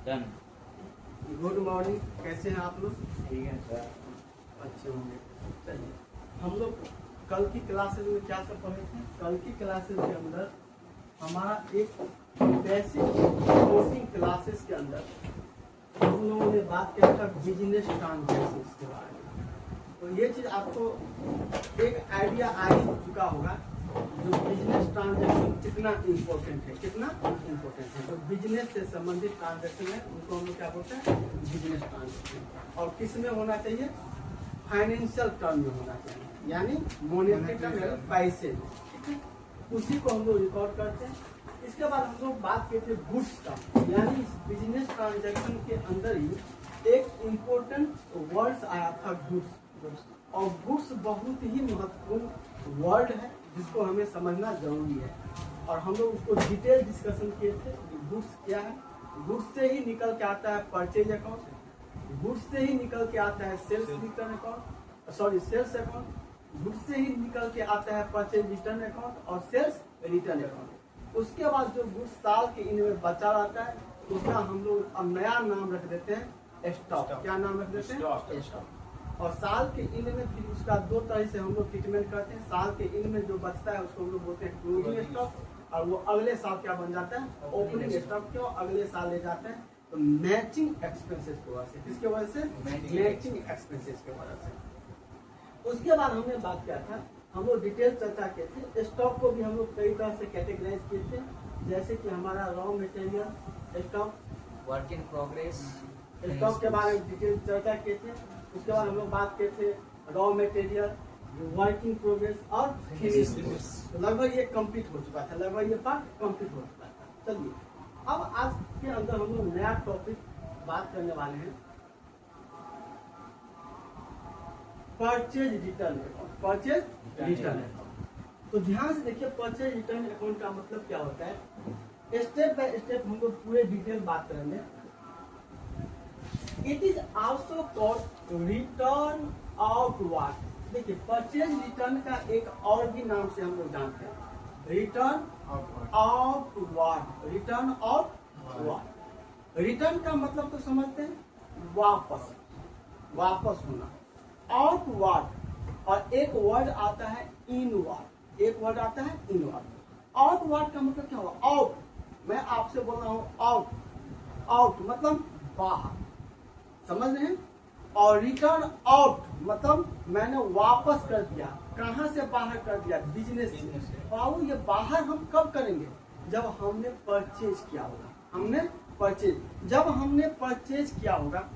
Done. Good morning, कैसे हैं आप लोग? ठीक है सर। अच्छे होंगे। चलिए, हम लोग कल की क्लासेज में क्या सब पढ़े थे? कल की क्लासेज के अंदर हमारा एक बेसिक कोचिंग क्लासेस के अंदर हम लोगों ने बात किया था बिजनेस ट्रांजैक्शंस के बारे में। तो ये चीज आपको एक आइडिया आ ही चुका होगा जो बिजनेस ट्रांजैक्शन कितना इम्पोर्टेंट है, कितना इम्पोर्टेंट है। तो बिजनेस से संबंधित ट्रांजैक्शन है उनको हम लोग क्या बोलते हैं? Business transaction. और किस में होना चाहिए? फाइनेंशियल टर्म में होना चाहिए, यानी मॉनेटरी टर्म यानी पैसे में। ठीक है, उसी को हम लोग रिकॉर्ड करते हैं। इसके बाद हम लोग बात करते हैं गुड्स का, यानी इस बिजनेस ट्रांजैक्शन के अंदर ही एक इम्पोर्टेंट वर्ड्स आया था गुड्स। और गुड्स बहुत ही महत्वपूर्ण वर्ड है जिसको हमें समझना जरूरी है। और हम लोग उसको डिटेल डिस्कशन किए थे कि गुड्स क्या है। गुड्स से ही निकल के आता है परचेज अकाउंट, गुड्स से ही निकल के आता है sales return account, sales account. Goods से ही निकल के आता है परचेज रिटर्न अकाउंट और सेल्स रिटर्न अकाउंट। उसके बाद जो गुड्स साल के इन में बचा रहता है उसका हम लोग अब नया नाम रख देते हैं स्टॉक। क्या नाम रख देते हैं? स्टॉक। और साल के इन में फिर उसका दो तरह से हम लोग ट्रीटमेंट करते हैं। साल के इन में जो बचता है उसको हम लोग बोलते हैं क्लोजिंग स्टॉक, और वो अगले साल क्या बन जाता है? Opening stock. क्यों अगले साल ले जाते हैं? तो मैचिंग एक्सपेंसेस की वजह से। किसके वजह से? मैचिंग एक्सपेंसेस की वजह से। उसके बाद हमने बात किया था, हम लोग डिटेल चर्चा किए थे। स्टॉक को भी हम लोग कई तरह से कैटेगराइज किए थे, जैसे कि हमारा raw material stock, work in progress stock के बारे में डिटेल चर्चा किए थे। उसके बाद हम लोग बात किए थे रॉ मटेरियल, वर्किंग प्रोग्रेस और फिनिश गुड्स। तो लगभग ये कंप्लीट हो चुका था, लगभग ये पार्ट कंप्लीट हो चुका था। चलिए, अब आज के अंदर हम लोग नया टॉपिक बात करने वाले हैं, purchase return account. Purchase return account. तो ध्यान से देखिए, परचेज रिटर्न अकाउंट का मतलब क्या होता है। स्टेप बाय स्टेप हम लोग पूरे डिटेल बात करेंगे। It is also called return outward. देखिए, परचेज रिटर्न का एक और भी नाम से हम लोग जानते हैं, return outward. Return outward. Return का मतलब तो समझते हैं, वापस, वापस होना। आउटवर्ड, और एक वर्ड आता है इनवर्ड। एक वर्ड आता है इनवर्ड। आउटवर्ड का मतलब क्या हुआ? आउट। मैं आपसे बोल रहा हूं आउट। आउट मतलब बाहर, समझ रहे हैं? और रिटर्न आउट मतलब मैंने वापस कर दिया। कहां से बाहर कर दिया? बिजनेस से। बाबू, ये बाहर हम कब करेंगे? जब हमने परचेज किया होगा। हमने परचेज, जब हमने परचेज किया होगा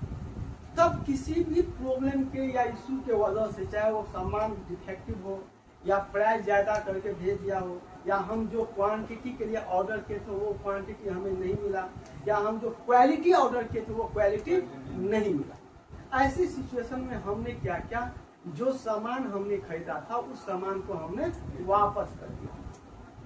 तब किसी भी प्रॉब्लम के या इशू के वजह से, चाहे वो सामान डिफेक्टिव हो या प्राइस ज्यादा करके भेज दिया हो, या हम जो क्वांटिटी के लिए ऑर्डर किए थे वो क्वांटिटी हमें नहीं मिला, या हम जो क्वालिटी ऑर्डर किए थे वो क्वालिटी नहीं मिला, ऐसी सिचुएशन में हमने क्या किया? जो सामान हमने खरीदा था उस सामान को हमने वापस कर दिया।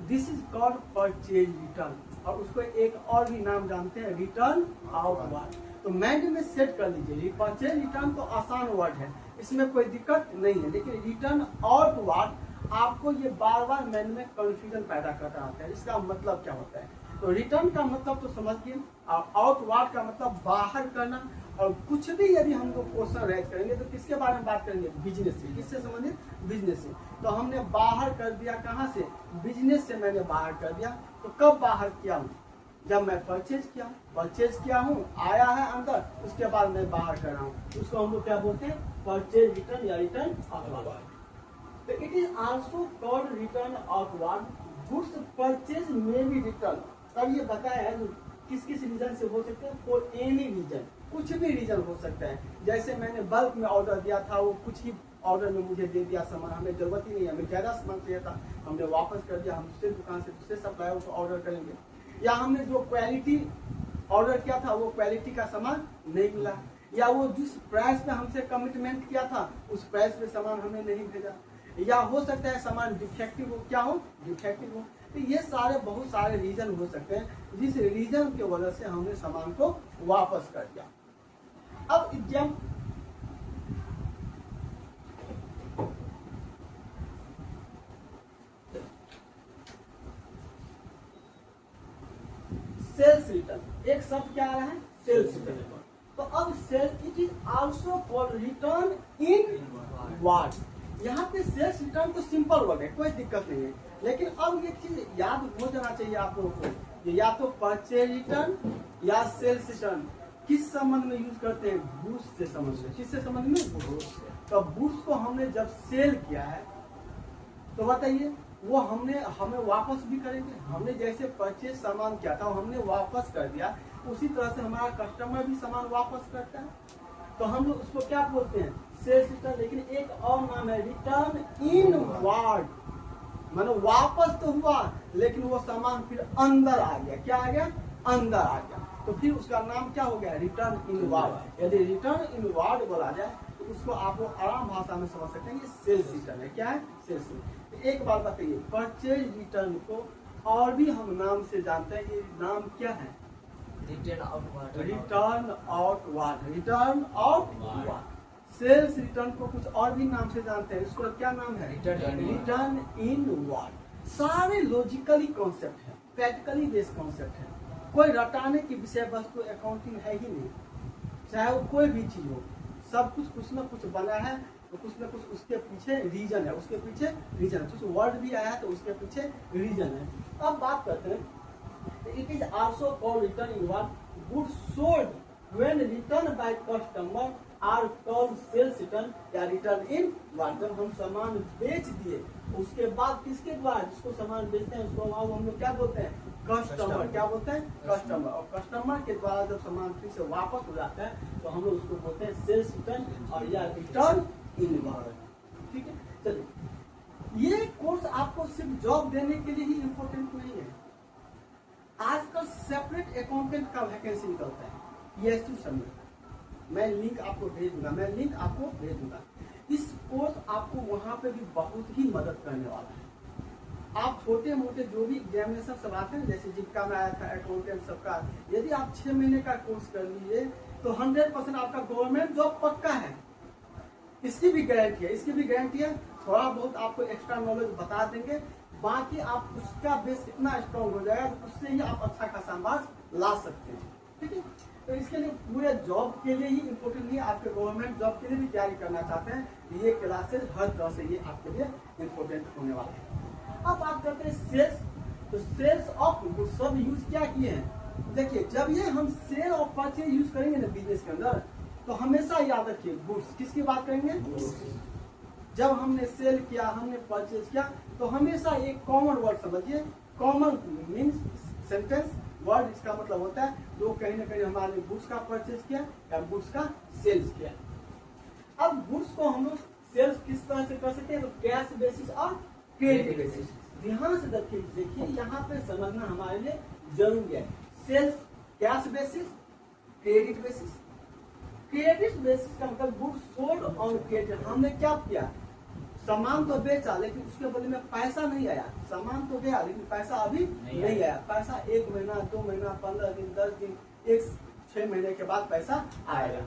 This is called purchase return. और उसको एक और भी नाम जानते हैं, रिटर्न आउटवर्ड। तो माइंड में सेट कर लीजिए, परचेज रिटर्न तो आसान वर्ड है, इसमें कोई दिक्कत नहीं है। लेकिन रिटर्न आउटवर्ड आपको ये बार बार माइंड में कंफ्यूजन पैदा करता रहता है, इसका मतलब क्या होता है। तो रिटर्न का मतलब तो समझिए, और आउटवर्ड का मतलब बाहर करना। और कुछ भी यदि हम लोग क्वेश्चन रेज करेंगे तो किसके बारे में बात करेंगे? बिजनेस से। किससे संबंधित? बिजनेस से। तो हमने बाहर कर दिया, कहाँ से? बिजनेस से मैंने बाहर कर दिया। तो कब बाहर किया हूँ? जब मैं परचेज किया हूँ, आया है अंदर, उसके बाद मैं बाहर कर रहा हूँ। उसको हम लोग क्या बोलते हैं? परचेज रिटर्न या रिटर्न आउटवर्ड। तो it is also called return outward. Goods purchase में भी रिटर्न। तब ये बताया है किस किस रीजन से हो सकते हैं? फॉर एनी रीजन, कुछ भी रीजन हो सकता है। जैसे मैंने बल्क में ऑर्डर दिया था, वो कुछ ही ऑर्डर में मुझे दे दिया सामान, हमें जरूरत ही नहीं है, हमें ज्यादा सामान चाहिए था, हमने वापस कर दिया। हम दूसरे दुकान से दूसरे सप्लायर को ऑर्डर करेंगे। या हमने जो क्वालिटी ऑर्डर किया था वो क्वालिटी का सामान नहीं मिला, या वो जिस प्राइस पे हमसे कमिटमेंट किया था उस प्राइस पे सामान हमें नहीं भेजा, या हो सकता है सामान डिफेक्टिव हो। क्या हो? डिफेक्टिव हो। तो ये सारे बहुत सारे रीजन हो सकते हैं जिस रीजन की वजह से हमने सामान को वापस कर दिया। अब जब सेल्स रिटर्न, एक शब्द क्या आ रहा है? Sales return. तो अब sales it is also called return inward. यहाँ पे सेल्स रिटर्न तो सिंपल वर्ड है, कोई दिक्कत नहीं है, लेकिन अब एक चीज याद हो जाना चाहिए आप लोगों को, ये या तो परचेज रिटर्न या सेल्स रिटर्न किस संबंध में यूज करते हैं, गुड्स से संबंध में। किससे संबंध में, गुड्स से। तो गुड्स को हमने जब सेल किया है तो बताइए वो हमें वापस भी करेंगे। हमने जैसे परचेज सामान किया था हमने वापस कर दिया, उसी तरह से हमारा कस्टमर भी सामान वापस करता है, तो हम लोग उसको क्या बोलते हैं, सेल्स रिटर्न। लेकिन एक और नाम है रिटर्न इन वार्ड, मानो वापस तो हुआ लेकिन वो सामान फिर अंदर आ गया। क्या आ गया, अंदर आ गया, तो फिर उसका नाम क्या हो गया, रिटर्न इन वार्ड। यदि रिटर्न इन वार्ड बोला जाए तो उसको आप लोग आराम भाषा में समझ सकते हैं, ये सेल्स रिटर्न है। क्या है, सेल्स रिटर्न। एक बात बताइए, परचेज रिटर्न को और भी हम नाम से जानते हैं, ये नाम क्या है, return outward. Return outward, return outward. Sales return को कुछ और भी नाम से जानते हैं, इसको क्या नाम है, रिटर्न इनवर्ड। सारे लॉजिकली कॉन्सेप्ट है, प्रैक्टिकली बेस्ड कॉन्सेप्ट है, कोई रटाने की विषय वस्तु अकाउंटिंग है ही नहीं। चाहे वो कोई भी चीज हो, सब कुछ न कुछ बना है तो कुछ न कुछ उसके पीछे रीजन है, उसके पीछे रीजन है। कुछ वर्ड भी आया है तो उसके पीछे रीजन है। अब बात करते हैं, it is also called return inward. Goods sold when return by customer are called sales return या रिटर्न इन वार्ड। जब हम सामान बेच दिए उसके बाद किसके द्वारा, जिसको सामान बेचते हैं उसको हम लोग क्या बोलते हैं, कस्टमर। क्या बोलते हैं, कस्टमर। और कस्टमर के द्वारा जब सामान फिर से वापस हो जाता है तो हम लोग उसको बोलते हैं सेल्स रिटर्न और या रिटर्न इन वार्ड। ठीक है, चलिए ये कोर्स आपको सिर्फ जॉब देने के लिए ही इम्पोर्टेंट नहीं है। आजकल सेपरेट अकाउंटेंट का वैकेंसी निकलता है, ये समय मैं लिंक आपको भेज दूंगा, इस कोर्स आपको वहां पे भी बहुत ही मदद करने वाला है। आप छोटे मोटे जो भी एग्जामिनेशन सब आते हैं, जैसे जिनका में आया था अकाउंटेंट सबका, यदि आप 6 महीने का कोर्स कर लीजिए तो 100% आपका गवर्नमेंट जॉब पक्का है। इसकी भी गारंटी है। थोड़ा बहुत आपको एक्स्ट्रा नॉलेज बता देंगे, बाकी आप उसका बेस इतना स्ट्रॉन्ग हो जाएगा तो उससे ही आप अच्छा खासा मार्क्स ला सकते हैं। ठीक है, तो इसके लिए पूरे जॉब के लिए ही इम्पोर्टेंट नहीं है, आपके गवर्नमेंट जॉब के लिए भी तैयारी करना चाहते हैं, ये क्लासेस हर तरह से ये आपके लिए इम्पोर्टेंट होने वाला है। अब बात करते हैं सेल्स। तो सेल्स ऑफ गुड्स सब यूज क्या किए हैं, देखिए जब ये हम सेल और परचेज यूज करेंगे ना बिजनेस के अंदर, तो हमेशा याद रखिए गुड्स किसकी बात करेंगे, जब हमने सेल किया, हमने परचेज किया, तो हमेशा एक कॉमन वर्ड समझिए। कॉमन मीन्स सेंटेंस वर्ड, इसका मतलब होता है जो कहीं ना कहीं हमारे गुड्स का परचेज किया या गुड्स का सेल्स किया। अब गुड्स को हम लोग सेल्स किस तरह से कर सकते हैं, तो कैश बेसिस और क्रेडिट बेसिस। ध्यान से देखिए यहाँ पे समझना हमारे लिए जरूरी है। Sales cash basis, credit basis. Credit basis का मतलब गुड्स सोल्ड ऑन क्रेडिट। हमने क्या किया, सामान तो बेचा लेकिन उसके बदले में पैसा नहीं आया। सामान तो गया लेकिन पैसा अभी नहीं आया। पैसा 1 महीना, 2 महीना, 15 दिन, 10 दिन, 6 महीने के बाद पैसा आएगा।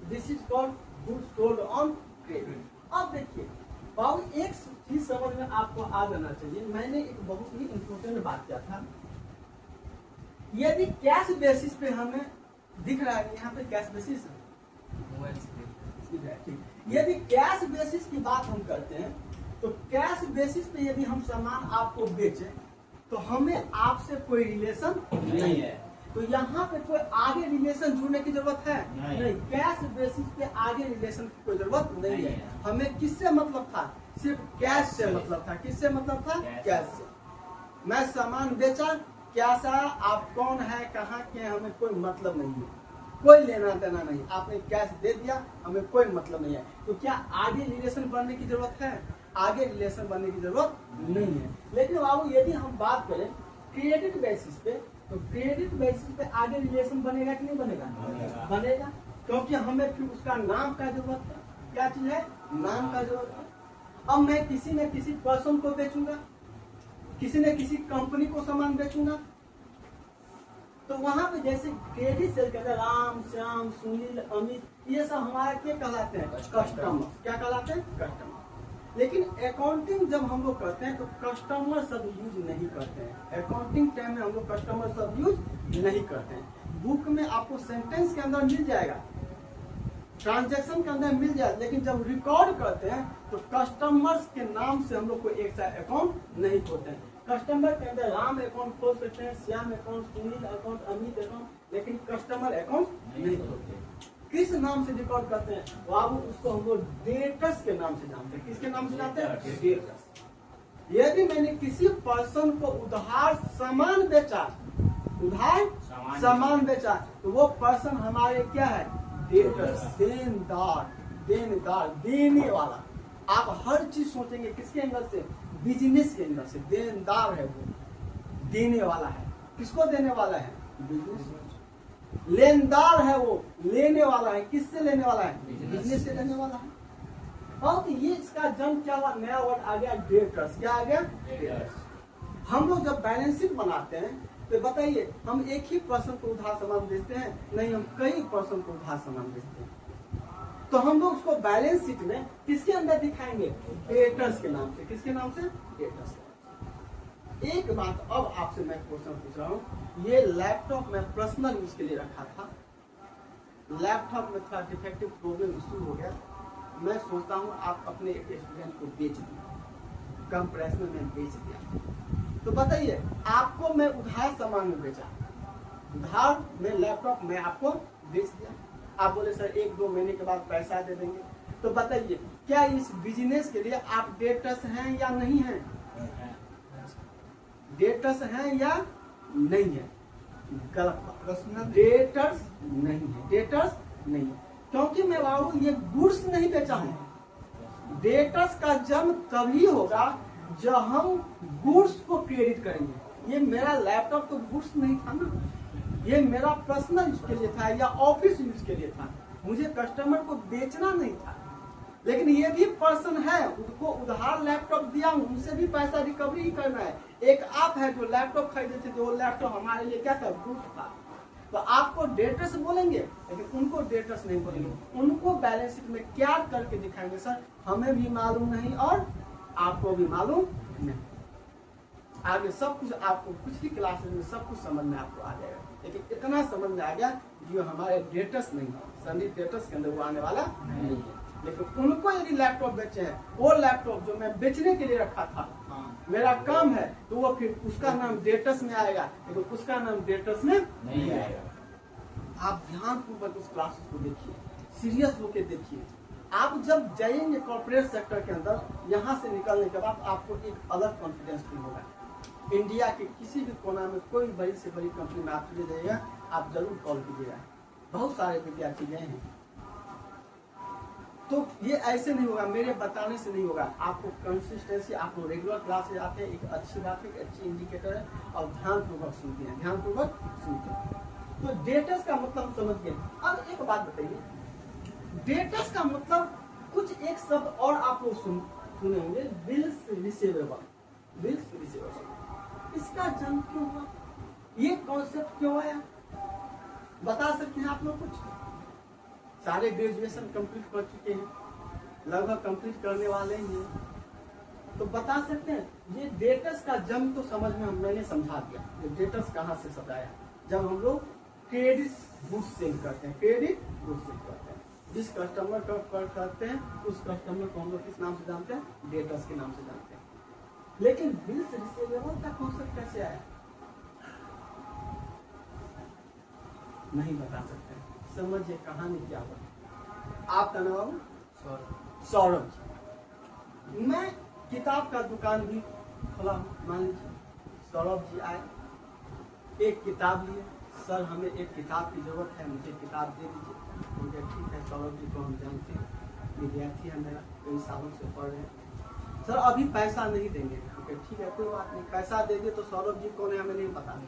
This is called goods sold on credit. अब देखिए बाबू, एक चीज समझ में आपको आ जाना चाहिए। मैंने एक बहुत ही इंपोर्टेंट बात किया था, यदि कैश बेसिस पे हमें दिख रहा है, यहाँ पे कैश बेसिस है, यदि कैश बेसिस की बात हम करते हैं तो कैश बेसिस पे यदि हम सामान आपको बेचें तो हमें आपसे कोई रिलेशन नहीं है। तो यहाँ पे कोई आगे रिलेशन जुड़ने की जरूरत है नहीं। कैश बेसिस पे आगे रिलेशन की कोई जरूरत नहीं है। हमें किससे मतलब था, सिर्फ कैश से मतलब था। किससे मतलब था, कैश से। मैं सामान बेचा, कैश आया, आप कौन है, कहाँ के, हमें कोई मतलब नहीं है, कोई लेना देना नहीं। आपने कैश दे दिया, हमें कोई मतलब नहीं है। तो क्या आगे रिलेशन बनने की जरूरत है, आगे रिलेशन बनने की जरूरत नहीं है। लेकिन बाबू यदि हम बात करें क्रेडिट बेसिस पे, तो क्रेडिट बेसिस पे आगे रिलेशन बनेगा कि नहीं बनेगा, बनेगा। क्योंकि हमें फिर उसका नाम का जरूरत है। क्या चीज है, नाम का जरूरत है। अब मैं किसी न किसी पर्सन को बेचूंगा, किसी न किसी कंपनी को सामान बेचूंगा, तो वहां पे जैसे क्रेडिट सेल के अंदर राम, श्याम, सुनील, अमित, ये सब हमारा क्या कहलाते हैं, कस्टमर। क्या कहलाते हैं, कस्टमर। लेकिन अकाउंटिंग जब हम लोग करते हैं तो कस्टमर सब यूज नहीं करते हैं। अकाउंटिंग टाइम में हम लोग कस्टमर सब यूज नहीं करते हैं। बुक में आपको सेंटेंस के अंदर मिल जाएगा, ट्रांजैक्शन के अंदर मिल जाएगा, लेकिन जब रिकॉर्ड करते हैं तो कस्टमर्स के नाम से हम लोग को एक साथ अकाउंट नहीं खोलते हैं। कस्टमर के अंदर राम अकाउंट खोल सकते हैं, Shyam account, Sunil account, Amit account, लेकिन कस्टमर अकाउंट नहीं खोलते। किस नाम से रिकॉर्ड करते हैं बाबू? उसको हम लोग डेटर्स के नाम से जानते हैं। किसके नाम से जानते हैं? डेटर्स। यदि मैंने किसी पर्सन को उधार सामान बेचा, उधार सामान बेचा, तो वो पर्सन हमारे क्या है? डेटर्स, देनदार, देनदार, देने वाला। आप हर चीज सोचेंगे किसके एंगल से? बिजनेस के एंगल से। देनदार है वो, देने वाला है। किसको देने वाला है? बिजनेस। लेनदार है वो, लेने वाला है। किससे लेने वाला है? बिजनेस से लेने वाला है। और तो ये इसका जन्म क्या हुआ? नया वर्ड आ गया, डेटर्स। क्या आ गया? डेटर्स। हम लोग जब बैलेंस शीट बनाते हैं तो बताइए, हम एक ही पर्सन को उधार सामान बेचते हैं? नहीं, हम कई पर्सन को उधार सामान बेचते हैं। तो हम लोग उसको बैलेंस शीट में किसके अंदर दिखाएंगे? डेटर्स के नाम से। किसके नाम से? डेटर्स। एक बात अब आपसे मैं क्वेश्चन पूछ रहा हूँ, ये लैपटॉप में पर्सनल यूज के लिए रखा था, लैपटॉप में थोड़ा डिफेक्टिव प्रॉब्लम इशू हो गया, मैं सोचता हूँ आप अपने एक स्टूडेंट को बेच दिया, कम प्राइस में मैं बेच दिया, तो बताइए आपको मैं उधार सामान में बेचा, उधार में लैपटॉप मैं आपको बेच दिया, आप बोले सर 1-2 महीने के बाद पैसा दे देंगे, तो बताइए क्या इस बिजनेस के लिए आप डेटर्स हैं या नहीं हैं? डेटर्स हैं या नहीं है? गलत बात। डेटर्स नहीं है, डेटर्स नहीं है, क्योंकि मैं बाबू ये गुड्स नहीं बेचा हूं। डेटर्स का जन्म तभी होगा जब हम गुड्स को क्रेडिट करेंगे। ये मेरा लैपटॉप तो गुड्स नहीं था ना, ये मेरा पर्सनल यूज के लिए था या ऑफिस यूज के लिए था, मुझे कस्टमर को बेचना नहीं था। लेकिन ये भी पर्सन है, उनको उधार लैपटॉप दिया, उनसे भी पैसा रिकवरी ही करना है। एक आप है जो लैपटॉप खरीदे थे, जो लैपटॉप हमारे लिए क्या था? गुड्स था। तो आपको डेटर्स बोलेंगे, लेकिन उनको डेटर्स नहीं बोलेंगे। उनको बैलेंस शीट में क्या करके दिखाएंगे? सर हमें भी मालूम नहीं और आपको भी मालूम नहीं। आगे सब कुछ आपको कुछ ही क्लासेस में सब कुछ समझ में आपको आ जाएगा, लेकिन इतना समझ में आ गया जो हमारे डेटर्स नहीं है, सभी डेटर्स के अंदर वो आने वाला नहीं है। लेकिन उनको यदि लैपटॉप बेचे हैं, वो लैपटॉप जो मैं बेचने के लिए रखा था, मेरा काम है, तो वो फिर उसका नाम डेटर्स में आएगा, लेकिन उसका नाम डेटर्स में नहीं आएगा। आप ध्यान पूर्वक उस क्लासेस को देखिए, सीरियस होकर देखिए। आप जब जाएंगे कॉर्पोरेट सेक्टर के अंदर, यहाँ से निकलने के बाद आपको एक अलग कॉन्फिडेंस फील होगा। इंडिया के किसी भी कोना में कोई बड़ी से बड़ी कंपनी में आप चले जाइएगा, आप जरूर कॉल कीजिएगा। बहुत सारे विद्यार्थी गए हैं, तो ये ऐसे नहीं होगा, मेरे बताने से नहीं होगा। आपको कंसिस्टेंसी, आपको रेगुलर क्लास से आते हैं, एक अच्छी बात है, एक अच्छी इंडिकेटर है, और ध्यानपूर्वक सुनते हैं, ध्यानपूर्वक सुनते हैं। तो डेटर्स का मतलब समझ गए। अब एक बात बताइए, डेटर्स का मतलब कुछ एक शब्द और आप लोग सुने होंगे, बिल्स रिसीवेबल। बिल्स रिसीवेबल, इसका जन्म क्यों हुआ? ये कॉन्सेप्ट क्यों आया? बता सकते हैं आप लोग? कुछ सारे ग्रेजुएशन कंप्लीट कर चुके हैं, लगभग कंप्लीट करने वाले ही हैं, तो बता सकते हैं ये डेटर्स का जन्म तो समझ में मैंने समझा दिया। ये डेटर्स कहाँ से सजाया? जब हम लोग क्रेडिट गुड्स सेल करते हैं, क्रेडिट गुड्स सेल करते हैं, जिस कस्टमर का करते हैं उस कस्टमर को हम लोग किस नाम से जानते हैं? डेटर्स के नाम से जानते हैं। लेकिन बिल्स रिसीवेबल का कॉन्सेप्ट कैसे आया? नहीं बता सकते। समझिए कहानी क्या हुआ। आपका नाम? सौरभ जी। मैं किताब का दुकान भी खोला, मान लीजिए सौरभ जी आए, एक किताब लिए, सर हमें एक किताब की जरूरत है, मुझे किताब दे दीजिए। मुझे ठीक है, सौरभ जी को हम जानते हैं, विद्यार्थी है मेरा, कई सालों से पढ़ रहे हैं, सर अभी पैसा नहीं देंगे। ठीक है, कोई बात नहीं, पैसा देंगे तो सौरभ जी कौन है हमें नहीं पता,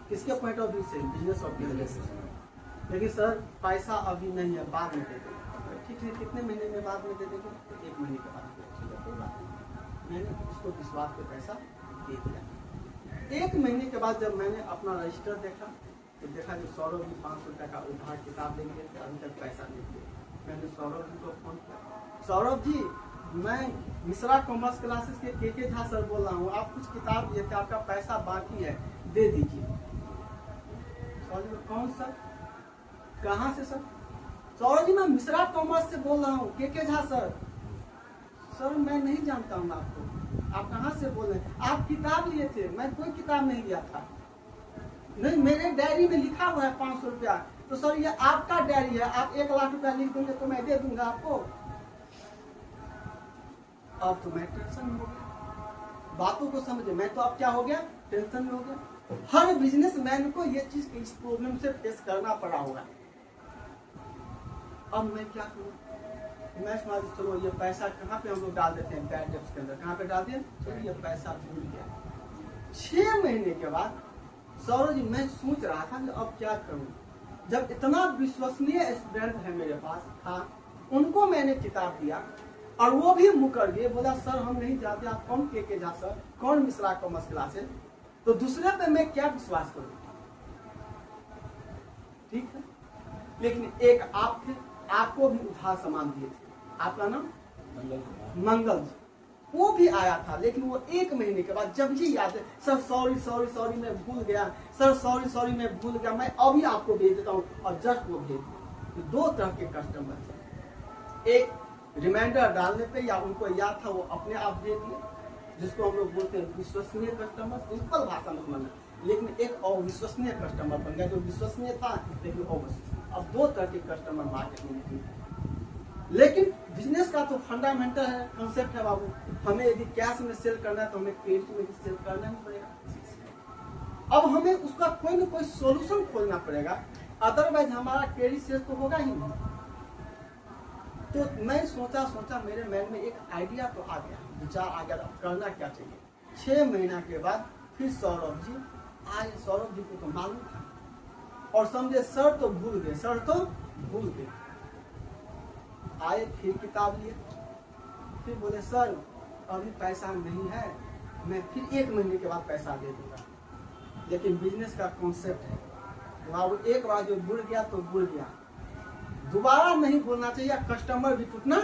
किसके पॉइंट ऑफ व्यू से? Business of business. लेकिन सर पैसा अभी नहीं है, बाद में दे देंगे। ठीक है, कितने महीने में बाद में दे देंगे? 1 महीने के बाद। ठीक है, कोई बात नहीं, मैंने उसको विश्वास पे पैसा दे दिया। 1 महीने के बाद जब मैंने अपना रजिस्टर देखा तो देखा कि सौरभ जी 500 रुपये का उधार किताब लेंगे, अभी तक पैसा नहीं दिए। मैंने सौरभ जी को फोन किया, सौरभ जी मैं मिश्रा कॉमर्स क्लासेस के झा सर बोल रहा हूँ, आप कुछ किताब दिए थे, आपका पैसा बाकी है, दे दीजिए। सौरभ जी कौन सर, कहाँ से सर? सौरभ जी मैं मिश्रा कॉमर्स से बोल रहा हूँ, के झा सर। सर मैं नहीं जानता हूँ आपको, आप कहाँ से बोल रहे हैं? आप किताब लिए थे? मैं कोई किताब नहीं लिया था। नहीं, मेरे डायरी में लिखा हुआ है 500 रुपया। तो सर ये आपका डायरी है, आप 1 लाख रुपया लिख देंगे तो मैं दे दूंगा आपको। अब तो मैं टेंशन में हो गया, बातों को समझे। मैं तो अब क्या हो गया, टेंशन में हो गया। हर बिजनेसमैन को ये चीज इस प्रॉब्लम से फेस करना पड़ा होगा। अब मैं क्या करूँ? मैं समझ, चलो ये पैसा कहाँ पे हम लोग डाल देते हैं, बैड डेब्ट्स के अंदर। कहाँ पे डाल दिया? चलो ये पैसा भूल गया। 6 महीने के बाद सौरभ जी मैं सोच रहा था कि अब क्या करूँ। जब इतना विश्वसनीय स्टूडेंट है मेरे पास था, उनको मैंने किताब दिया और वो भी मुकर गए। बोला सर हम नहीं जानते आप कौन के झा सर, कौन मिश्रा कॉमर्स क्लासेस, तो दूसरे पे मैं क्या विश्वास करूँ? ठीक है, लेकिन एक आप थे, आपको भी उधार सामान दिए थे। आपका नाम मंगल जी, वो भी आया था, लेकिन वो 1 महीने के बाद जब ही याद है, सर सॉरी सॉरी सॉरी मैं भूल गया, सर सॉरी सॉरी मैं भूल गया, मैं अभी आपको भेज देता हूँ, और जस्ट वो भेज दिया। 2 तरह के कस्टमर थे, एक रिमाइंडर डालने पे या उनको याद था वो अपने आप दे दिए, जिसको हम लोग बोलते हैं विश्वसनीय कस्टमर, सिंपल भाषा में समझना। लेकिन एक अविश्वसनीय कस्टमर बन गया, जो विश्वसनीय था लेकिन अविश्वसनीय। अब 2 तरह के कस्टमर मार्केट में निकले। लेकिन बिजनेस का तो फंडामेंटल है, कंसेप्ट है बाबू, हमें यदि कैश में सेल करना है तो हमें क्रेडिट में भी सेल करना ही पड़ेगा। अब हमें उसका कोई ना कोई सॉल्यूशन खोजना पड़ेगा, अदरवाइज हमारा क्रेडिट सेल तो होगा ही नहीं। तो मैं सोचा मेरे मन में एक आइडिया तो आ गया, विचार आ गया, करना क्या चाहिए। 6 महीना के बाद फिर सौरभ जी आए। सौरभ जी को तो मालूम था और समझे सर तो भूल गए, सर तो भूल गए। आए, फिर किताब लिए, फिर बोले सर अभी पैसा नहीं है, मैं फिर 1 महीने के बाद पैसा दे दूंगा। लेकिन बिजनेस का कॉन्सेप्ट है, वो एक बार जो भूल गया तो भूल गया, दोबारा नहीं बोलना चाहिए। कस्टमर भी टूटना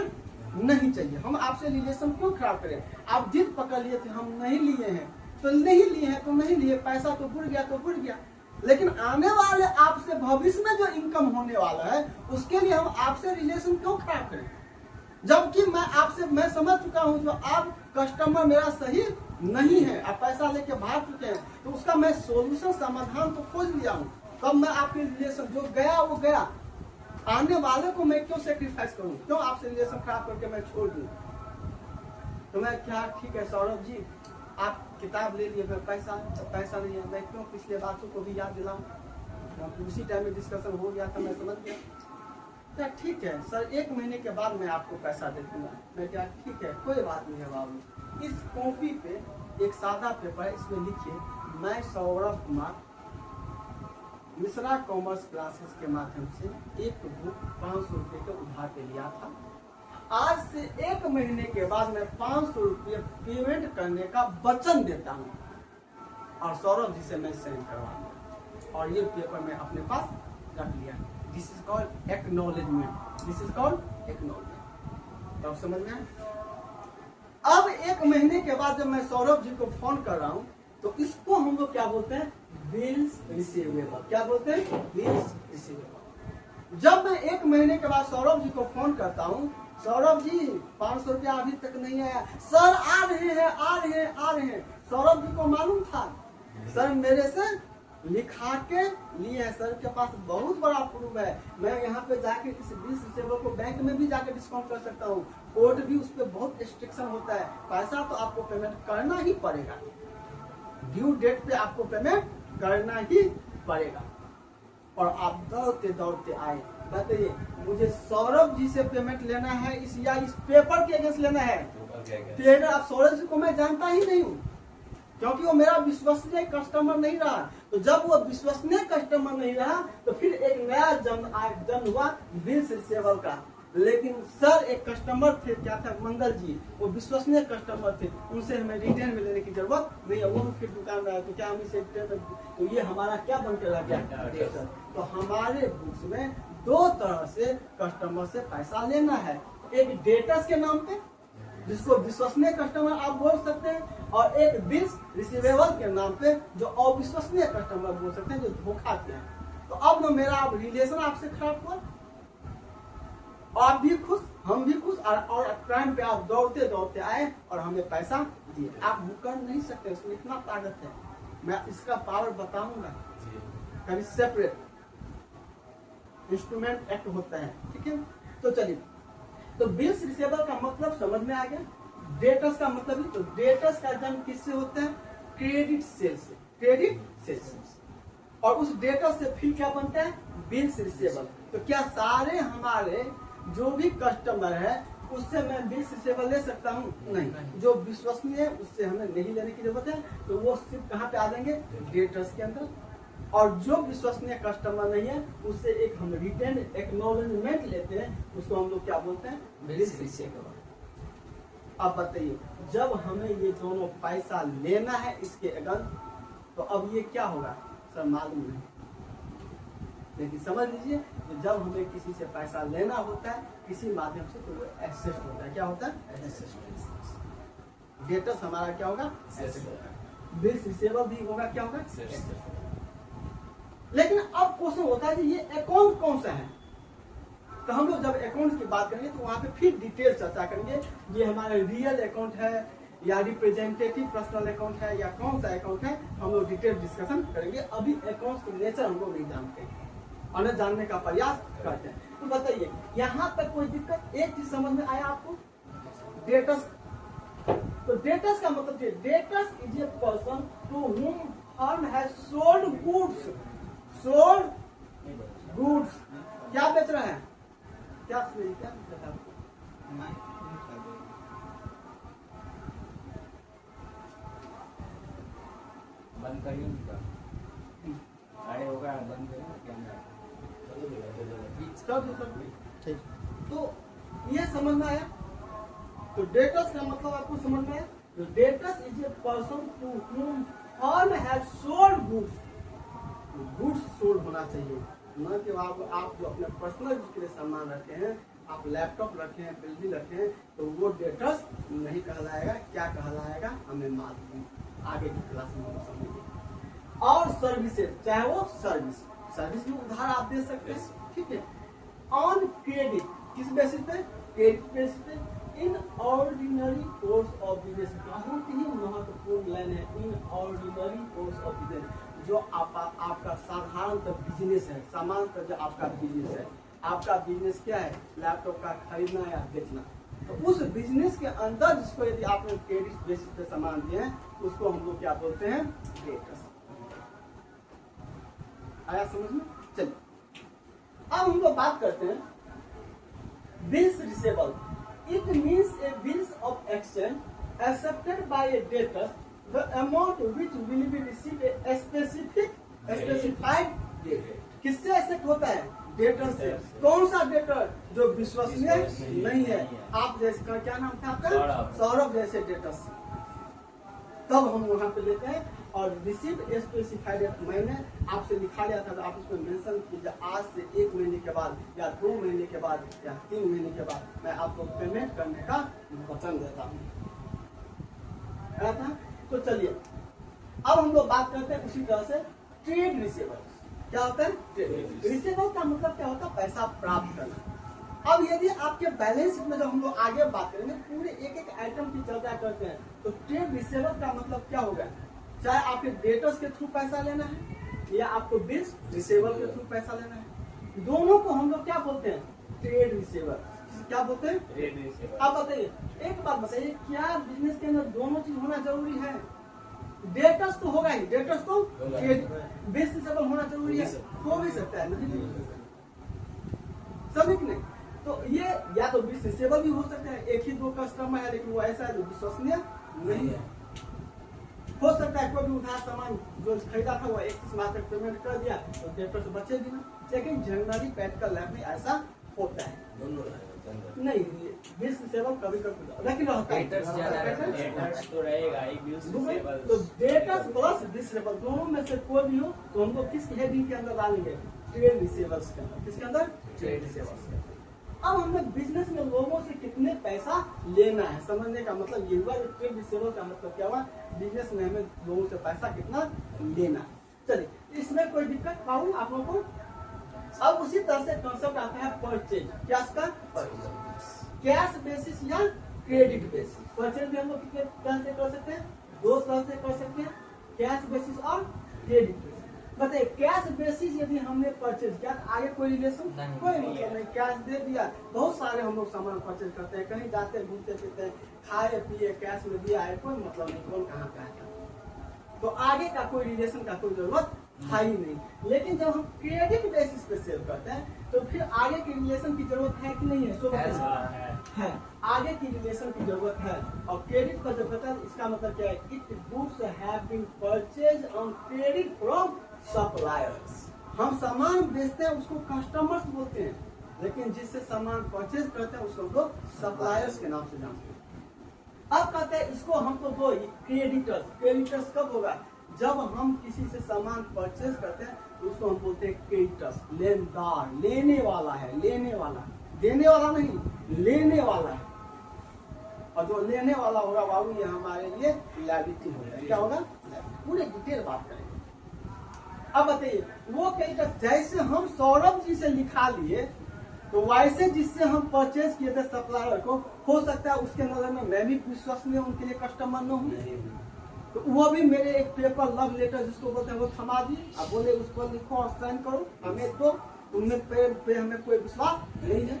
नहीं चाहिए। हम आपसे रिलेशन क्यों खराब करें? आप जिद पकड़ लिए थे, हम नहीं लिए हैं तो नहीं लिए हैं तो नहीं लिए, पैसा तो बुड़ गया तो बुड़ गया। लेकिन आने वाले आपसे भविष्य में जो इनकम होने वाला है, उसके लिए हम आपसे रिलेशन क्यों खराब करें? जबकि मैं समझ चुका हूं जो आप कस्टमर मेरा सही नहीं है, आप पैसा लेके भाग चुके हैं, तो उसका मैं सोल्यूशन समाधान तो खोज लिया हूँ। तब मैं आपके रिलेशन जो गया वो गया, आने वाले को मैं क्यों सेक्रीफाइस करूं? क्यों आपसे रिलेशन खराब करके मैं छोड़ दूं? तो मैं क्या, ठीक है सौरभ जी आप किताब ले लिए, मैं पैसा नहीं है, मैं क्यों पिछले बातों को भी याद दिलाऊं? उसी टाइम में डिस्कशन हो गया था, मैं समझ गया। क्या ठीक है सर, 1 महीने के बाद मैं आपको पैसा दे दूंगा। मैं क्या, ठीक है कोई बात नहीं है बाबू। इस कॉपी पे एक सादा पेपर है, इसमें लिखिए मैं सौरभ कुमार मिश्रा कॉमर्स क्लासेस के माध्यम से एक बुक 500 रुपये के उधार पे लिया था। आज से 1 महीने के बाद मैं 500 रुपये पेमेंट करने का वचन देता हूँ, और सौरभ जी से मैं साइन करवाऊंगा। और ये पेपर मैं अपने पास रख लिया। This is called acknowledgement, this is called acknowledgement. तो आप समझ में आए? अब 1 महीने के बाद जब मैं सौरभ जी को फोन कर रहा हूँ, तो इसको हम लोग क्या बोलते हैं, बिल्स रिसीवेबल। क्या बोलते हैं? Bills receivable. जब मैं 1 महीने के बाद सौरभ जी को फोन करता हूँ, सौरभ जी 500 रुपया अभी तक नहीं आया। सर आ रहे हैं आ रहे हैं आ रहे हैं। सौरभ जी को मालूम था, सर मेरे से लिखा के लिए है, सर के पास बहुत बड़ा प्रूफ है। मैं यहाँ पे जाके इस बिल्स रिसीवेबल को बैंक में भी जाके डिस्काउंट कर सकता हूँ। कोर्ट भी उस पर बहुत रिस्ट्रिक्शन होता है, पैसा तो आपको पेमेंट करना ही पड़ेगा, ड्यू डेट पे आपको पेमेंट करना ही पड़ेगा। और आप दौड़ते दौड़ते आए, बताइए मुझे सौरभ जी से पेमेंट लेना है इस या इस पेपर के अगेंस्ट लेना है? पेपर आप सौरभ जी को मैं जानता ही नहीं हूँ, क्योंकि वो मेरा विश्वसनीय कस्टमर नहीं रहा। तो जब वो विश्वसनीय कस्टमर नहीं रहा, तो फिर एक नया जन्म हुआ बिल्स रिसीवेबल का। लेकिन सर एक कस्टमर थे, क्या था, मंगल जी, वो विश्वसनीय कस्टमर थे, उनसे हमें रिटेल में लेने की जरूरत नहीं है। वो फिर दुकान में आए तो क्या हम इसे रिटेल में, तो ये हमारा क्या बन के रह गया? तो हमारे बुक्स में 2 तरह से कस्टमर से पैसा लेना है। एक डेटर्स के नाम पे, जिसको विश्वसनीय कस्टमर आप बोल सकते हैं, और एक बिल्स रिसीवेबल के नाम पे, जो अविश्वसनीय कस्टमर बोल सकते हैं, जो धोखा किया। तो अब ना मेरा अब रिलेशन आपसे खराब हुआ, आप भी खुश हम भी खुश, और टाइम पे आप दौड़ते दौड़ते आए और हमें पैसा दिए। आप मुकर नहीं सकते, उसमें इतना ताकत है, मैं इसका पावर बताऊंगा कभी सेपरेट इंस्ट्रूमेंट एक्ट होता है, ठीक है। तो चलिए, तो बिल्स रिसीवेबल का मतलब समझ में आ गया। डेटर्स का मतलब ही, तो डेटर्स का जन्म किससे होता है? क्रेडिट सेल से, क्रेडिट सेल से। और उस डेटर से फिर क्या बनता है? Bills receivable. तो क्या सारे हमारे जो भी कस्टमर है उससे मैं बिल्स रिसीवेबल ले सकता हूँ? नहीं। जो विश्वसनीय है उससे हमें नहीं लेने की जरूरत है, तो वो सिर्फ कहाँ पे आ जाएंगे? डेटर्स के अंदर। और जो विश्वसनीय कस्टमर नहीं है उससे एक हम रिटर्न एक्नॉलेजमेंट लेते हैं, उसको हम लोग क्या बोलते हैं? Bills receivable. अब बताइए, जब हमें ये दोनों पैसा लेना है इसके अगेंस्ट, तो अब ये क्या होगा? सर मालूम नहीं, लेकिन समझ लीजिए, तो जब हमें किसी से पैसा लेना होता है किसी माध्यम से, तो वो एसेट होता है। क्या होता है? एसेट। डेटर्स हमारा क्या होगा? एसेट होगा। बिल्स रिसीवेबल भी होगा, क्या होगा? लेकिन अब क्वेश्चन होता है कि ये अकाउंट कौन सा है? तो हम लोग जब अकाउंट की बात करेंगे तो वहां पे फिर डिटेल चर्चा करेंगे, ये हमारा रियल अकाउंट है या रिप्रेजेंटेटिव पर्सनल अकाउंट है या कौन सा अकाउंट है, हम लोग डिटेल डिस्कशन करेंगे। अभी अकाउंट की नेचर हम लोग नहीं जानते, और जानने का प्रयास करते हैं। तो बताइए, यहाँ तक कोई दिक्कत? एक चीज समझ में आया आपको? डेटर्स, तो डेटर्स का मतलब debtors is a person to whom firm has sold goods. Sold goods क्या बेच रहा है? क्या क्या बेच रहा है? बंद करिए, अरे होगा बंद ठीक। तो ये समझ में आया? तो डेटर्स का मतलब आपको समझ में आया? तो debtors is a person to whom firm has sold goods. Goods sold होना चाहिए, न कि आप जो अपने पर्सनल यूज के लिए सामान रखे हैं, आप लैपटॉप रखे हैं, बिजली रखे हैं, तो वो डेटर्स नहीं कहलाएगा। क्या कहलाएगा? हमें मालूम, आगे की क्लास में हम समझेंगे। और सर्विसेज, चाहे वो सर्विस भी उधार आप दे सकते हैं, ठीक है। ऑन क्रेडिट, किस बेसिस पे? क्रेडिट बेसिस पे। In ordinary course of business, बहुत ही महत्वपूर्ण लाइन है, in ordinary course of business. जो आपका साधारणतः बिजनेस है, सामान्यतः जो आपका बिजनेस है, आपका बिजनेस क्या है? लैपटॉप का खरीदना या बेचना। तो उस बिजनेस के अंदर जिसको यदि आपने क्रेडिट बेसिस पे सामान दिए हैं, उसको हम लोग क्या बोलते हैं? डेटर्स। आया समझ में? चलिए, अब हम लोग बात करते हैं bills receivable. It means A bills of exchange accepted by A debtor, the amount which will be received a specified date। किससे एक्सेप्ट होता है? डेटर से। कौन सा डेटर? जो विश्वसनीय नहीं है। आप जैसे क्या नाम था आपका? सौरभ जैसे डेटर से तब हम वहां पे लेते हैं। और रिसीव स्पेसिफाइड, मैंने आपसे लिखा लिया था, तो आप इसमें मेंशन कीजिए, आज से 1 महीने के बाद या 2 महीने के बाद या 3 महीने के बाद मैं आपको पेमेंट करने का वचन देता हूँ। तो चलिए, अब हम लोग बात करते हैं उसी तरह से ट्रेड रिसीवेबल। क्या होता है? ट्रेड रिसीवेबल का मतलब क्या होता है? पैसा प्राप्त करना। अब यदि आपके बैलेंस शीट में जब हम लोग आगे बात करेंगे, पूरे एक एक आइटम की चर्चा करते हैं, तो ट्रेड रिसीवेबल का मतलब क्या होगा? चाहे आपके डेटर्स के थ्रू पैसा लेना है या आपको बिल्स रिसीवेबल के थ्रू पैसा लेना है, दोनों को हम लोग क्या बोलते हैं? Trade receivable. क्या बोलते हैं? Trade receivable. आप बताइए, एक बात बताइए, क्या बिजनेस के अंदर दोनों चीज होना जरूरी है? डेटर्स तो होगा ही, डेटर्स तो बिल्स रिसीवेबल होना जरूरी है, हो भी सकता है, नहीं सभी नहीं। तो ये या तो बिल्स रिसीवेबल भी हो सकता है, एक ही 2 कस्टमर है लेकिन वो ऐसा है जो विश्वसनीय नहीं है। हो सकता है कोई भी उधार सामान जो खरीदा था वो एक माह तक पेमेंट कर दिया, तो डेटर से बचे भी ना। लेकिन जनरली प्रैक्टिकल लाइफ में ऐसा होता है नहीं। बिल्स रिसीवेबल कभी कभी लेकिन रहता है, तो रहेगा ही बिल्स रिसीवेबल। तो डेटर्स प्लस बिल्स रिसीवेबल दोनों में से कोई भी हो तो हम लोग किस हेडिंग के अंदर डालेंगे? ट्रेड रिसीवेबल्स के अंदर। किसके अंदर? Trade receivables. अब हमें बिजनेस में लोगों से कितने पैसा लेना है समझने का मतलब ये हुआ। ट्रेड रिसीवेबल का मतलब क्या हुआ? बिजनेस में हमें लोगों से पैसा कितना लेना है। चलिए, इसमें कोई दिक्कत पाऊँ आप लोगों को? अब उसी तरह से कॉन्सेप्ट आता है परचेज। क्या इसका? कैश बेसिस या क्रेडिट बेसिस। परचेज भी हम लोग कितने तरह से कर सकते हैं? दो तरह से कर सकते हैं, कैश बेसिस और क्रेडिट बेसिस। बताइए कैश बेसिस यदि हमने परचेज किया आगे कोई रिलेशन कोई मतलब नहीं, कैश दे दिया। बहुत सारे हम लोग सामान परचेज करते हैं, कहीं जाते हैं घूमते फिरते हैं, खाए पिए कैश में दिया है, कोई मतलब नहीं कौन कहाँ का है, तो आगे का कोई रिलेशन का कोई जरूरत है ही नहीं। लेकिन जब हम क्रेडिट बेसिस पे सेल करते हैं तो फिर आगे की रिलेशन की जरूरत है कि नहीं है? है, आगे की रिलेशन की जरूरत है। और क्रेडिट का जब कहता है इसका मतलब क्या है? It goods have been purchase on credit from suppliers. हम सामान बेचते हैं उसको कस्टमर्स बोलते हैं, लेकिन जिससे सामान परचेज करते हैं उसको लोग सप्लायर्स के नाम से जानते हैं। अब कहते हैं इसको हमको दो क्रेडिटर्स। क्रेडिटर्स कब होगा? जब हम किसी से सामान परचेज करते हैं उसको हम बोलते हैं क्रेडिटर्स। लेनदार, लेने वाला है, लेने वाला, देने वाला नहीं, लेने वाला है। और जो लेने वाला होगा बाबू ये हमारे लिए लायबिलिटी होगा। क्या होगा? पूरे डिटेल बात करेंगे। अब बताइए वो क्रेडिटर्स जैसे हम सौरभ जी से लिखा लिए तो वैसे जिससे हम परचेज किए थे सप्लायर को, हो सकता है उसके नजर में मैं भी विश्वसनीय उनके लिए कस्टमर न हूँ, तो वो भी मेरे एक पेपर लव लेटर जिसको बोलते हैं वो थमा दिए, अब बोले उस पर लिखो और साइन करो, हमें तो उनमें पे हमें कोई विश्वास नहीं है।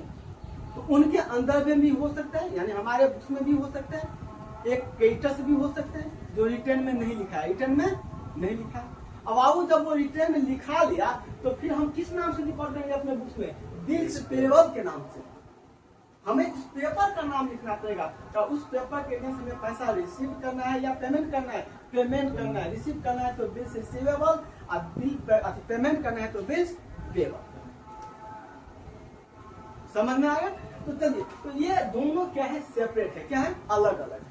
तो उनके अंदर में भी हो सकता है, यानी हमारे बुक्स में भी हो सकता है, एक क्रेडिटर्स भी हो सकते हैं जो रिटर्न में नहीं लिखा है, रिटर्न में नहीं लिखा है। अब आओ जब वो रिटर्न में लिखा लिया तो फिर हम किस नाम से रिकॉर्ड करेंगे अपने बुक्स में? बिल्स पेबल के नाम से। हमें उस पेपर का नाम लिखना पड़ेगा, तो उस पेपर के अगेंस्ट हमें पैसा रिसीव करना है या पेमेंट करना है? पेमेंट करना है। रिसीव करना है तो बिल्स रिसीवेबल, और बिल पेमेंट करना है तो बिल्स पेबल। समझ में आया? तो चलिए, तो ये दोनों क्या है? सेपरेट है। क्या है? अलग अलग है।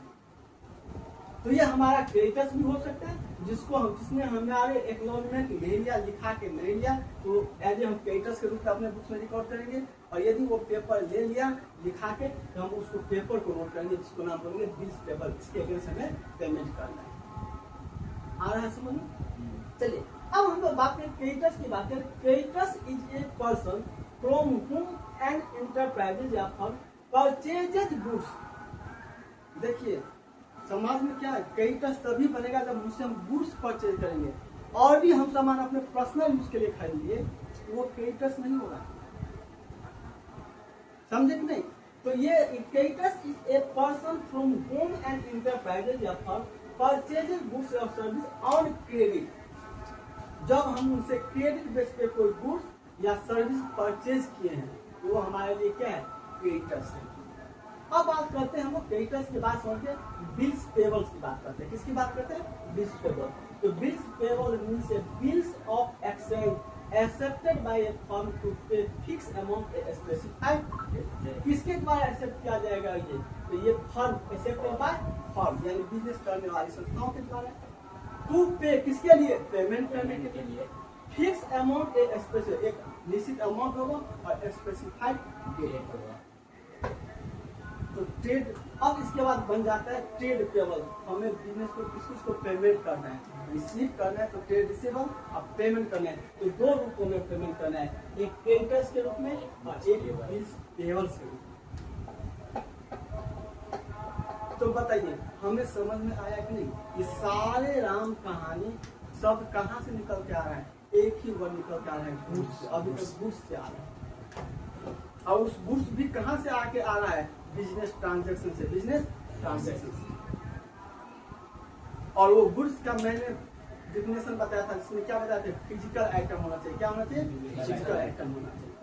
तो ये हमारा क्रेडिटर्स भी हो सकता है जिसने हमारे एक्नॉलेजमेंट ले लिया, लिखा के ले लिया, तो एज ए हम क्रेडिटर्स के रूप में अपने बुक्स में रिकॉर्ड करेंगे। और यदि वो पेपर ले लिया लिखा के तो हम उसको पेपर को नोट करेंगे जिसको नाम बोलेंगे बिल्स पेपर। इसके अगेंस्ट हमें पेमेंट करना है। आ रहा है समझ में? चलिए अब हम लोग बात करें क्रेडिटर्स की बात करें। Creditors is a person from whom an enterprise या फर्म परचेजेज गुड्स। देखिए समाज में क्या है? क्रेडिटर्स तभी बनेगा जब मुझसे हम गुड्स परचेज करेंगे, और भी हम सामान अपने पर्सनल यूज के लिए खरीदेंगे, वो क्रेडिटर्स नहीं होगा। समझे कि नहीं? तो ये creditors is a person from home and enterprises या फर्म परचेजेज गुड्स और सर्विस ऑन क्रेडिट। जब हम उनसे क्रेडिट बेस पे कोई गुड्स या सर्विस परचेज किए हैं तो वो हमारे लिए क्या है? क्रेडिटर्स है। अब बात करते हैं हम लोग क्रेडिटर्स की बात छोड़ के बिल्स पेबल्स की बात करते हैं। किसकी बात करते हैं? Bills payable. तो bills payable means a bills of exchange accepted by a firm to pay fix amount a specified. किसके द्वारा एक्सेप्ट किया जाएगा ये? तो ये फर्म एक्सेप्टेड बाय फर्म यानी बिजनेस करने वाली संस्थाओं के द्वारा। टू पे किसके लिए? पेमेंट करने के लिए। फिक्स अमाउंट ए स्पेसिफिक, एक निश्चित अमाउंट होगा और स्पेसिफाइड डेट होगा। तो ट्रेड, अब इसके बाद बन जाता है ट्रेड पेबल। हमें बिजनेस को किस किस को पेमेंट करना है? रिसीव करना है तो ट्रेड रिसीवेबल, अब पेमेंट करना है तो दो रूपों में पेमेंट करना है, एक क्रेडिटर्स के रूप में और एक बिल्स पेबल्स के रूप में। तो बताइए हमें समझ में आया कि नहीं? ये सारे राम कहानी सब कहाँ से निकल के आ रहा है? एक ही वर्ड निकल के आ रहा है, गुड्स। अभी तक गुड्स से आ रहा है, और उस गुड्स भी कहाँ से आके आ रहा है? बिजनेस ट्रांजैक्शन से। बिजनेस ट्रांजैक्शन से। और वो गुड्स का मैंने डिफिनेशन बताया था, जिसमें क्या बताया था? फिजिकल आइटम होना चाहिए। क्या होना चाहिए? फिजिकल आइटम होना चाहिए।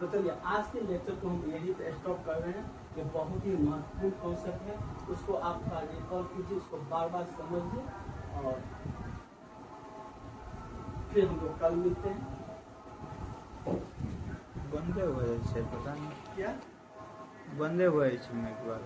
तो चलिए आज के लेक्चर को हम यही पे स्टॉप कर रहे हैं। ये बहुत ही महत्वपूर्ण कॉन्सेप्ट है, उसको आप रिकॉल कीजिए, उसको बार बार समझिए, और फिर हम लोग कल मिलते हैं। बंदे हुए पता नहीं क्या बंदे हुए एक बार